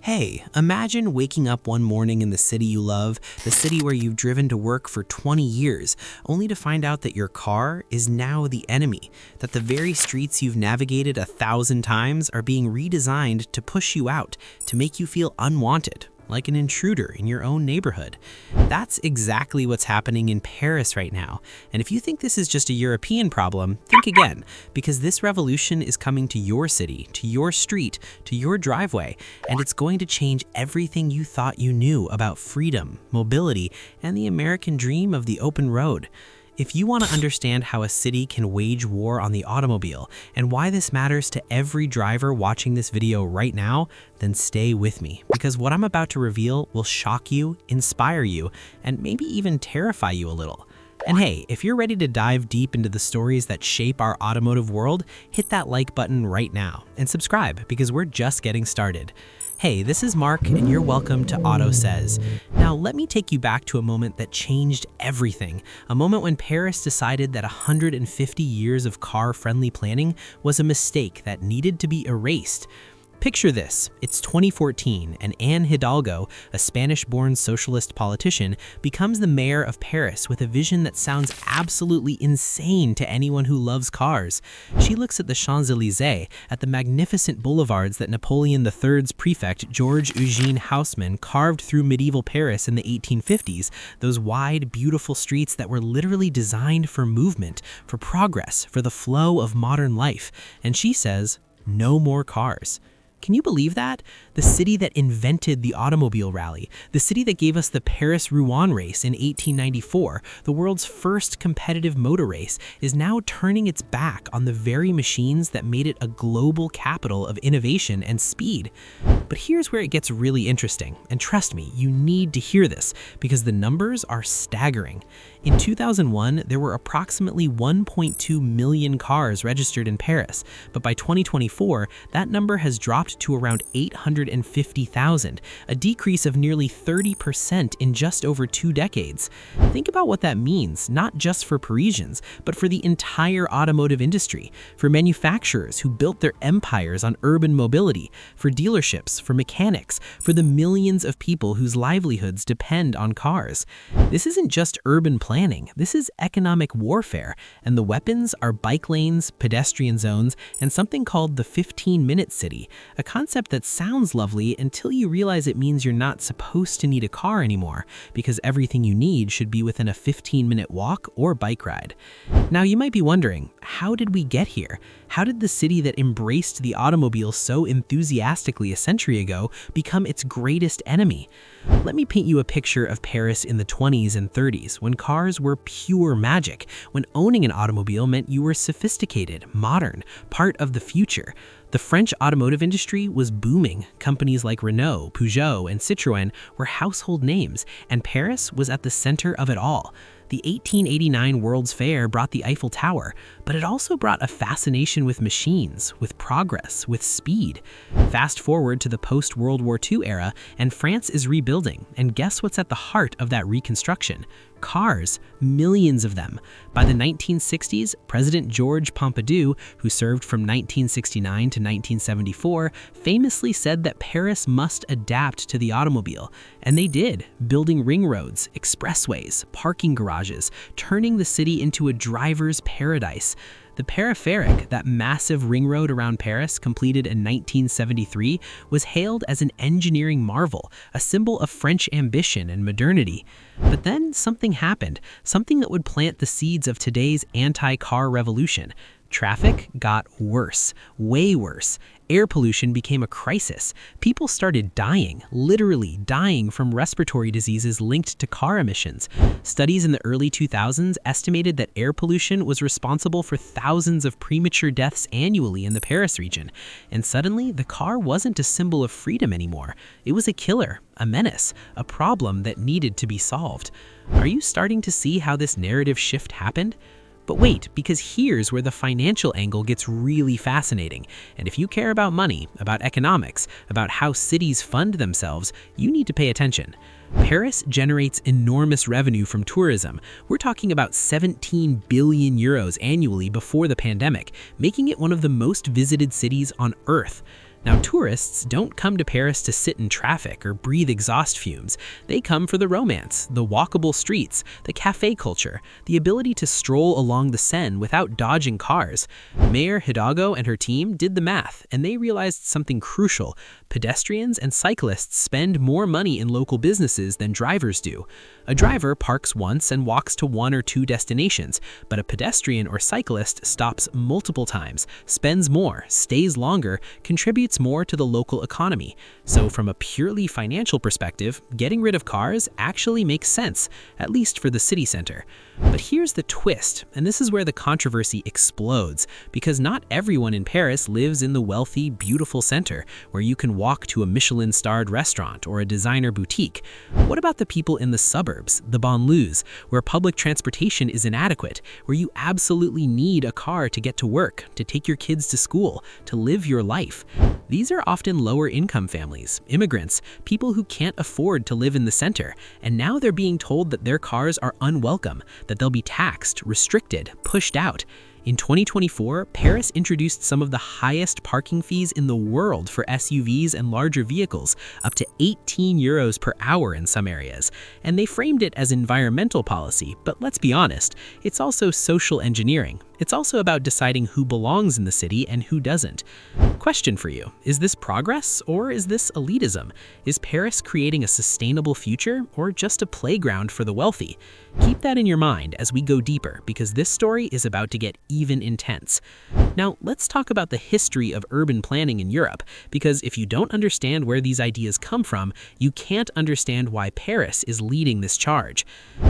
Hey, imagine waking up one morning in the city you love, the city where you've driven to work for 20 years, only to find out that your car is now the enemy, that the very streets you've navigated 1,000 times are being redesigned to push you out, to make you feel unwanted, like an intruder in your own neighborhood. That's exactly what's happening in Paris right now. And if you think this is just a European problem, think again, because this revolution is coming to your city, to your street, to your driveway, and it's going to change everything you thought you knew about freedom, mobility, and the American dream of the open road. If you want to understand how a city can wage war on the automobile and why this matters to every driver watching this video right now, then stay with me, because what I'm about to reveal will shock you, inspire you, and maybe even terrify you a little. And hey, if you're ready to dive deep into the stories that shape our automotive world, hit that like button right now and subscribe, because we're just getting started. Hey, this is Mark, and you're welcome to AUTOSAYS. Now, let me take you back to a moment that changed everything, a moment when Paris decided that 150 years of car-friendly planning was a mistake that needed to be erased. Picture this, it's 2014, and Anne Hidalgo, a Spanish-born socialist politician, becomes the mayor of Paris with a vision that sounds absolutely insane to anyone who loves cars. She looks at the Champs-Élysées, at the magnificent boulevards that Napoleon III's prefect, Georges-Eugène Haussmann, carved through medieval Paris in the 1850s, those wide, beautiful streets that were literally designed for movement, for progress, for the flow of modern life. And she says, no more cars. Can you believe that? The city that invented the automobile rally, the city that gave us the Paris-Rouen race in 1894, the world's first competitive motor race, is now turning its back on the very machines that made it a global capital of innovation and speed. But here's where it gets really interesting, and trust me, you need to hear this, because the numbers are staggering. In 2001, there were approximately 1.2 million cars registered in Paris, but by 2024, that number has dropped to around 850,000, a decrease of nearly 30% in just over 2 decades. Think about what that means, not just for Parisians, but for the entire automotive industry, for manufacturers who built their empires on urban mobility, for dealerships, for mechanics, for the millions of people whose livelihoods depend on cars. This isn't just urban planning, this is economic warfare, and the weapons are bike lanes, pedestrian zones, and something called the 15-minute city, a concept that sounds lovely until you realize it means you're not supposed to need a car anymore, because everything you need should be within a 15-minute walk or bike ride. Now you might be wondering, how did we get here? How did the city that embraced the automobile so enthusiastically a century ago become its greatest enemy? Let me paint you a picture of Paris in the 20s and 30s, when cars were pure magic, when owning an automobile meant you were sophisticated, modern, part of the future. The French automotive industry was booming. Companies like Renault, Peugeot, and Citroën were household names, and Paris was at the center of it all. The 1889 World's Fair brought the Eiffel Tower, but it also brought a fascination with machines, with progress, with speed. Fast forward to the post-World War II era, and France is rebuilding, and guess what's at the heart of that reconstruction? Cars, millions of them. By the 1960s, President Georges Pompidou, who served from 1969 to 1974, famously said that Paris must adapt to the automobile. And they did, building ring roads, expressways, parking garages, turning the city into a driver's paradise. The Périphérique, that massive ring road around Paris completed in 1973, was hailed as an engineering marvel, a symbol of French ambition and modernity. But then something happened, something that would plant the seeds of today's anti-car revolution. Traffic got worse, way worse. Air pollution became a crisis. People started dying, literally dying from respiratory diseases linked to car emissions. Studies in the early 2000s estimated that air pollution was responsible for thousands of premature deaths annually in the Paris region. And suddenly, the car wasn't a symbol of freedom anymore. It was a killer, a menace, a problem that needed to be solved. Are you starting to see how this narrative shift happened? But wait, because here's where the financial angle gets really fascinating. And if you care about money, about economics, about how cities fund themselves, you need to pay attention. Paris generates enormous revenue from tourism. We're talking about 17 billion euros annually before the pandemic, making it one of the most visited cities on Earth. Now, tourists don't come to Paris to sit in traffic or breathe exhaust fumes. They come for the romance, the walkable streets, the cafe culture, the ability to stroll along the Seine without dodging cars. Mayor Hidalgo and her team did the math, and they realized something crucial. Pedestrians and cyclists spend more money in local businesses than drivers do. A driver parks once and walks to one or two destinations, but a pedestrian or cyclist stops multiple times, spends more, stays longer, contributes more to the local economy. So from a purely financial perspective, getting rid of cars actually makes sense, at least for the city center. But here's the twist, and this is where the controversy explodes, because not everyone in Paris lives in the wealthy, beautiful center, where you can walk to a Michelin-starred restaurant or a designer boutique. What about the people in the suburbs, the banlieues, where public transportation is inadequate, where you absolutely need a car to get to work, to take your kids to school, to live your life? These are often lower-income families, immigrants, people who can't afford to live in the center, and now they're being told that their cars are unwelcome, that they'll be taxed, restricted, pushed out. In 2024, Paris introduced some of the highest parking fees in the world for SUVs and larger vehicles, up to 18 euros per hour in some areas. And they framed it as environmental policy, but let's be honest, it's also social engineering. It's also about deciding who belongs in the city and who doesn't. Question for you, is this progress or is this elitism? Is Paris creating a sustainable future or just a playground for the wealthy? Keep that in your mind as we go deeper, because this story is about to get even intense. Now, let's talk about the history of urban planning in Europe, because if you don't understand where these ideas come from, you can't understand why Paris is leading this charge.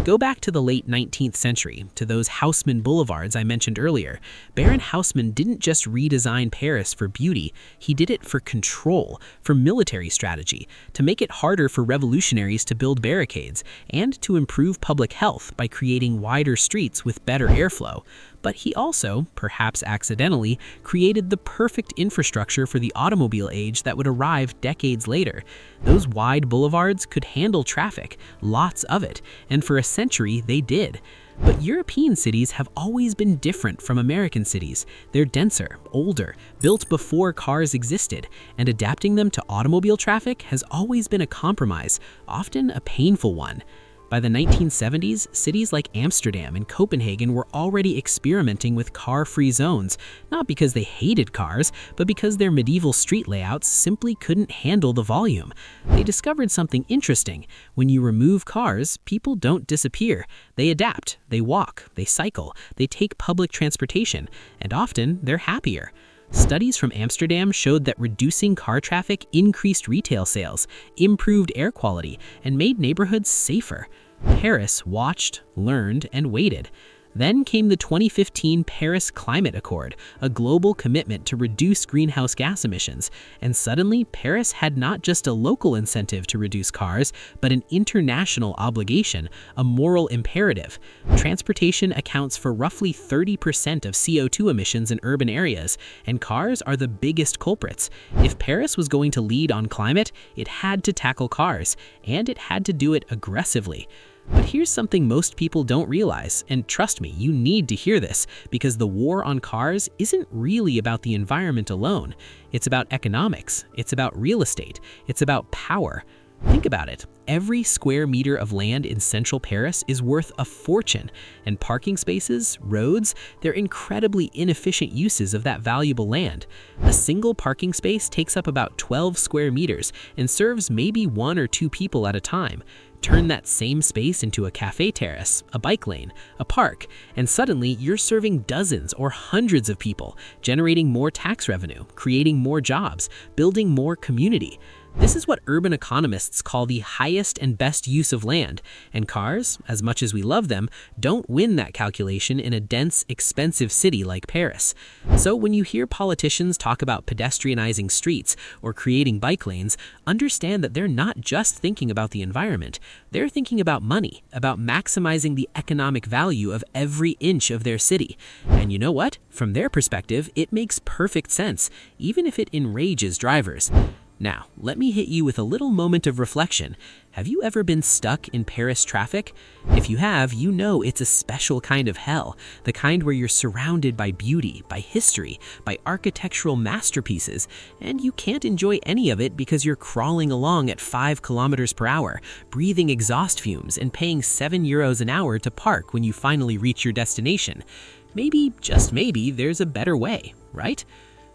Go back to the late 19th century, to those Haussmann boulevards I mentioned earlier. Baron Haussmann didn't just redesign Paris for beauty, he did it for control, for military strategy, to make it harder for revolutionaries to build barricades, and to improve public health by creating wider streets with better airflow. But he also, perhaps accidentally, created the perfect infrastructure for the automobile age that would arrive decades later. Those wide boulevards could handle traffic, lots of it, and for a century they did. But European cities have always been different from American cities. They're denser, older, built before cars existed, and adapting them to automobile traffic has always been a compromise, often a painful one. By the 1970s, cities like Amsterdam and Copenhagen were already experimenting with car-free zones, not because they hated cars, but because their medieval street layouts simply couldn't handle the volume. They discovered something interesting. When you remove cars, people don't disappear. They adapt, they walk, they cycle, they take public transportation, and often they're happier. Studies from Amsterdam showed that reducing car traffic increased retail sales, improved air quality, and made neighborhoods safer. Paris watched, learned, and waited. Then came the 2015 Paris Climate Accord, a global commitment to reduce greenhouse gas emissions. And suddenly, Paris had not just a local incentive to reduce cars, but an international obligation, a moral imperative. Transportation accounts for roughly 30% of CO2 emissions in urban areas, and cars are the biggest culprits. If Paris was going to lead on climate, it had to tackle cars, and it had to do it aggressively. But here's something most people don't realize, and trust me, you need to hear this, because the war on cars isn't really about the environment alone. It's about economics, it's about real estate, it's about power. Think about it. Every square meter of land in central Paris is worth a fortune, and parking spaces, roads, they're incredibly inefficient uses of that valuable land. A single parking space takes up about 12 square meters and serves maybe 1 or 2 people at a time. Turn that same space into a cafe terrace, a bike lane, a park, and suddenly you're serving dozens or hundreds of people, generating more tax revenue, creating more jobs, building more community. This is what urban economists call the highest and best use of land, and cars, as much as we love them, don't win that calculation in a dense, expensive city like Paris. So when you hear politicians talk about pedestrianizing streets or creating bike lanes, understand that they're not just thinking about the environment, they're thinking about money, about maximizing the economic value of every inch of their city. And you know what? From their perspective, it makes perfect sense, even if it enrages drivers. Now, let me hit you with a little moment of reflection. Have you ever been stuck in Paris traffic? If you have, you know it's a special kind of hell, the kind where you're surrounded by beauty, by history, by architectural masterpieces, and you can't enjoy any of it because you're crawling along at 5 kilometers per hour, breathing exhaust fumes, and paying €7 an hour to park when you finally reach your destination. Maybe, just maybe, there's a better way, right?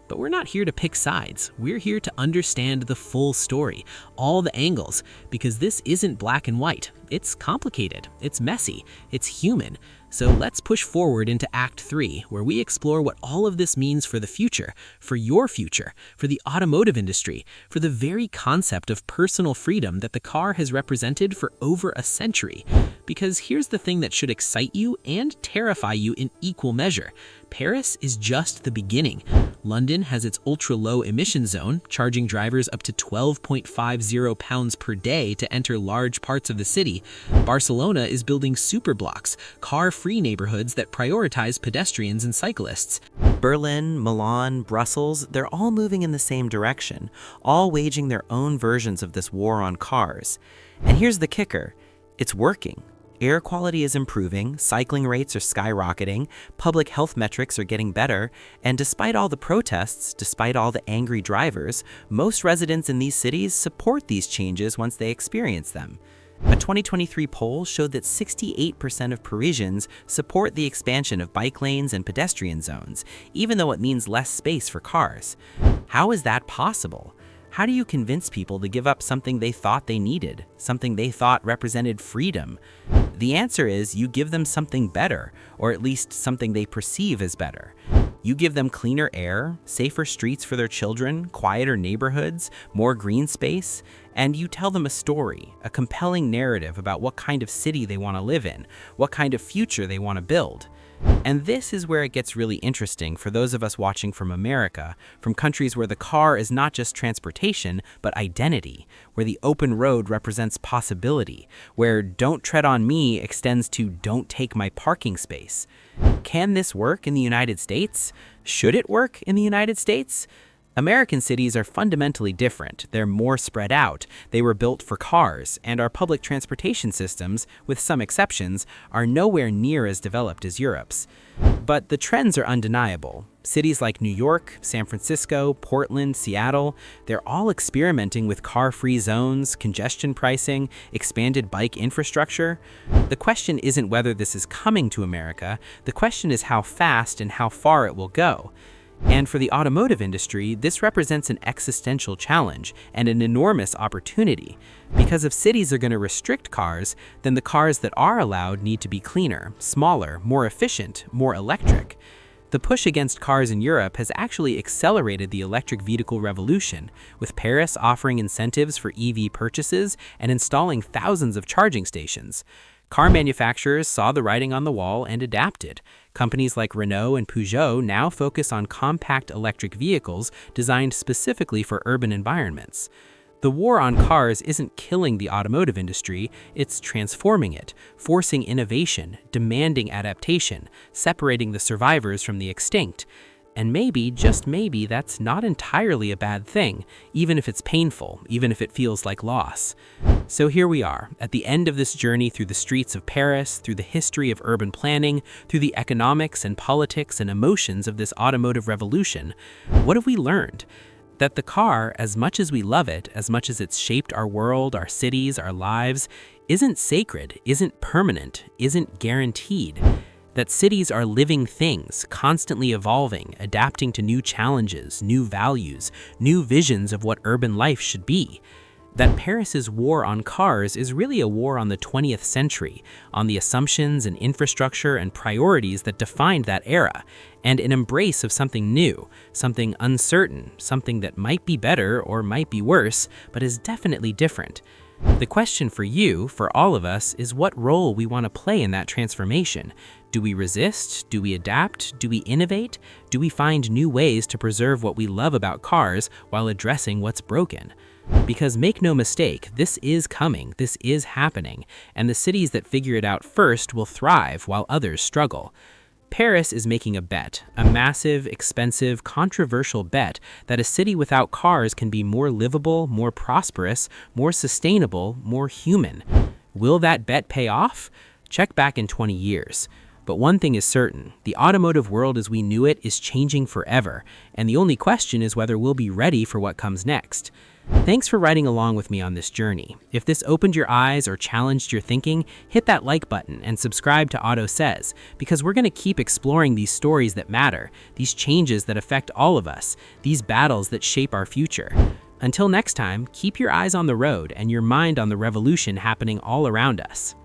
But we're not here to pick sides. We're here to understand the full story, all the angles, because this isn't black and white. It's complicated, it's messy, it's human. So let's push forward into Act 3, where we explore what all of this means for the future, for your future, for the automotive industry, for the very concept of personal freedom that the car has represented for over a century. Because here's the thing that should excite you and terrify you in equal measure. Paris is just the beginning. London has its ultra-low emission zone, charging drivers up to 12.50 pounds per day to enter large parts of the city. Barcelona is building superblocks, car-free neighborhoods that prioritize pedestrians and cyclists. Berlin, Milan, Brussels, they're all moving in the same direction, all waging their own versions of this war on cars. And here's the kicker. It's working. Air quality is improving, cycling rates are skyrocketing, public health metrics are getting better, and despite all the protests, despite all the angry drivers, most residents in these cities support these changes once they experience them. A 2023 poll showed that 68% of Parisians support the expansion of bike lanes and pedestrian zones, even though it means less space for cars. How is that possible? How do you convince people to give up something they thought they needed, something they thought represented freedom? The answer is you give them something better, or at least something they perceive as better. You give them cleaner air, safer streets for their children, quieter neighborhoods, more green space, and you tell them a story, a compelling narrative about what kind of city they want to live in, what kind of future they want to build. And this is where it gets really interesting for those of us watching from America, from countries where the car is not just transportation, but identity, where the open road represents possibility, where "don't tread on me" extends to "don't take my parking space." Can this work in the United States? Should it work in the United States? American cities are fundamentally different. They're more spread out. They were built for cars, and our public transportation systems, with some exceptions, are nowhere near as developed as Europe's. But the trends are undeniable. Cities like New York, San Francisco, Portland, Seattle, they're all experimenting with car-free zones, congestion pricing, expanded bike infrastructure. The question isn't whether this is coming to America. The question is how fast and how far it will go. And for the automotive industry, this represents an existential challenge and an enormous opportunity. Because if cities are going to restrict cars, then the cars that are allowed need to be cleaner, smaller, more efficient, more electric. The push against cars in Europe has actually accelerated the electric vehicle revolution, with Paris offering incentives for EV purchases and installing thousands of charging stations. Car manufacturers saw the writing on the wall and adapted. Companies like Renault and Peugeot now focus on compact electric vehicles designed specifically for urban environments. The war on cars isn't killing the automotive industry, it's transforming it, forcing innovation, demanding adaptation, separating the survivors from the extinct. And maybe, just maybe, that's not entirely a bad thing, even if it's painful, even if it feels like loss. So here we are, at the end of this journey through the streets of Paris, through the history of urban planning, through the economics and politics and emotions of this automotive revolution. What have we learned? That the car, as much as we love it, as much as it's shaped our world, our cities, our lives, isn't sacred, isn't permanent, isn't guaranteed. That cities are living things, constantly evolving, adapting to new challenges, new values, new visions of what urban life should be. That Paris's war on cars is really a war on the 20th century, on the assumptions and infrastructure and priorities that defined that era, and an embrace of something new, something uncertain, something that might be better or might be worse, but is definitely different. The question for you, for all of us, is what role we want to play in that transformation. Do we resist? Do we adapt? Do we innovate? Do we find new ways to preserve what we love about cars while addressing what's broken? Because make no mistake, this is coming, this is happening, and the cities that figure it out first will thrive while others struggle. Paris is making a bet, a massive, expensive, controversial bet that a city without cars can be more livable, more prosperous, more sustainable, more human. Will that bet pay off? Check back in 20 years. But one thing is certain, the automotive world as we knew it is changing forever, and the only question is whether we'll be ready for what comes next. Thanks for riding along with me on this journey. If this opened your eyes or challenged your thinking, hit that like button and subscribe to AUTOSAYS, because we're going to keep exploring these stories that matter, these changes that affect all of us, these battles that shape our future. Until next time, keep your eyes on the road and your mind on the revolution happening all around us.